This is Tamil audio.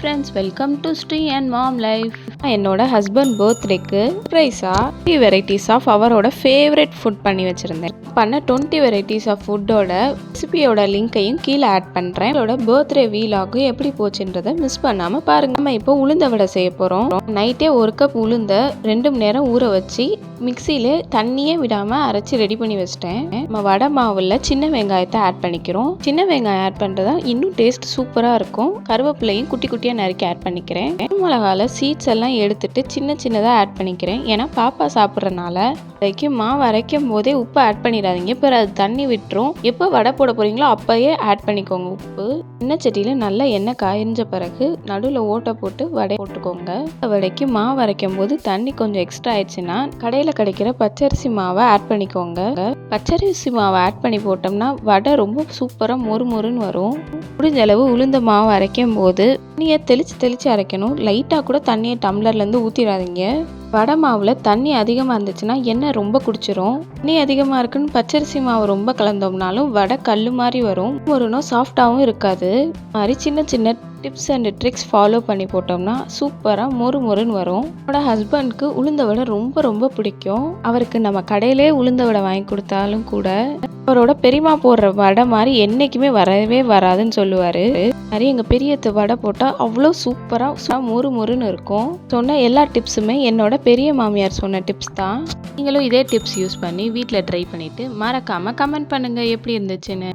Friends, welcome to Sri and mom life. என்னோட ஹஸ்பண்ட் பர்த்டேக்கு ரைஸாக 20 வெரைட்டிஸ் ஆஃப் அவரோட ஃபேவரட் ஃபுட் பண்ணி வச்சுருந்தேன். பண்ண 20 வெரைட்டிஸ் ஆஃப் ஃபுட்டோட ரெசிபியோட லிங்கையும் கீழே ஆட் பண்ணுறேன். என்னோட பர்த்டே வீலாகு எப்படி போச்சுன்றதை மிஸ் பண்ணாமல் பாருங்கள். நம்ம இப்போ உளுந்த வடை செய்ய போகிறோம். நைட்டே 1 கப் உளுந்த 2 மணி நேரம் ஊற வச்சு மிக்சியில் தண்ணியே விடாமல் அரைச்சி ரெடி பண்ணி வச்சிட்டேன். நம்ம வடை மாவில் சின்ன வெங்காயத்தை ஆட் பண்ணிக்கிறோம். சின்ன வெங்காயம் ஆட் பண்ணுறதா இன்னும் டேஸ்ட் சூப்பராக இருக்கும். கருவேப்பிலையும் குட்டி குட்டியாக நறுக்கி ஆட் பண்ணிக்கிறேன். மிளகால சீட்ஸ் எல்லாம் எடுத்துட்டு சின்ன சின்னதாக ஆட் பண்ணிக்கிறேன். ஏன்னா பாப்பா சாப்பிட்றனால மாவு அரைக்கும் போதே உப்பு ஆட் பண்ணிடாதீங்க, பிறகு அது தண்ணி விட்டுரும். எப்போ வடை போட போறீங்களோ அப்பயே ஆட் பண்ணிக்கோங்க உப்பு. எண்ணெய் சட்டியில் நல்லா எண்ணெய் காய்ஞ்ச பிறகு நடுவில் ஓட்டை போட்டு வடை போட்டுக்கோங்க. வடைக்கு மாவு அரைக்கும் போது தண்ணி கொஞ்சம் எக்ஸ்ட்ரா ஆயிடுச்சுன்னா கடையில் கிடைக்கிற பச்சரிசி மாவை ஆட் பண்ணிக்கோங்க. பச்சரிசி மாவை ஆட் பண்ணி போட்டோம்னா வடை ரொம்ப சூப்பராக மொறு மொறுன்னு வரும். முடிஞ்ச அளவு உளுந்த மாவு அரைக்கும் போது தண்ணியை தெளிச்சு அரைக்கணும். லைட்டாக கூட தண்ணியை டம்ளர்லேருந்து ஊற்றிடாதீங்க. வடை மாவில் தண்ணி அதிகமாக இருந்துச்சுன்னா எண்ணெய் ரொம்ப குடிச்சிரும். தண்ணி அதிகமாக இருக்குன்னு பச்சரிசி மாவு ரொம்ப கலந்தோம்னாலும் வடை கல் மாதிரி வரும். ஒருனும் சாஃப்டாகவும் இருக்காது. மாதிரி சின்ன சின்ன டிப்ஸ் அண்ட் ட்ரிக்ஸ் ஃபாலோ பண்ணி போட்டோம்னா சூப்பராக மொறு மொறுன்னு வரும். என்னோட ஹஸ்பண்ட்க்கு உளுந்த வடை ரொம்ப ரொம்ப பிடிக்கும். அவருக்கு நம்ம கடையிலே உளுந்த வடை வாங்கி கொடுத்தாலும் கூட அவரோட பெரியமா போடுற வடை மாதிரி என்றைக்குமே வரவே வராதுன்னு சொல்லுவார். நிறைய எங்கள் பெரியத்து வடை போட்டால் அவ்வளோ சூப்பராக மொறு மொறுன்னு இருக்கும். சொன்ன எல்லா டிப்ஸுமே என்னோட பெரிய மாமியார் சொன்ன டிப்ஸ் தான். நீங்களும் இதே டிப்ஸ் யூஸ் பண்ணி வீட்டில் ட்ரை பண்ணிவிட்டு மறக்காமல் கமெண்ட் பண்ணுங்கள் எப்படி இருந்துச்சுன்னு.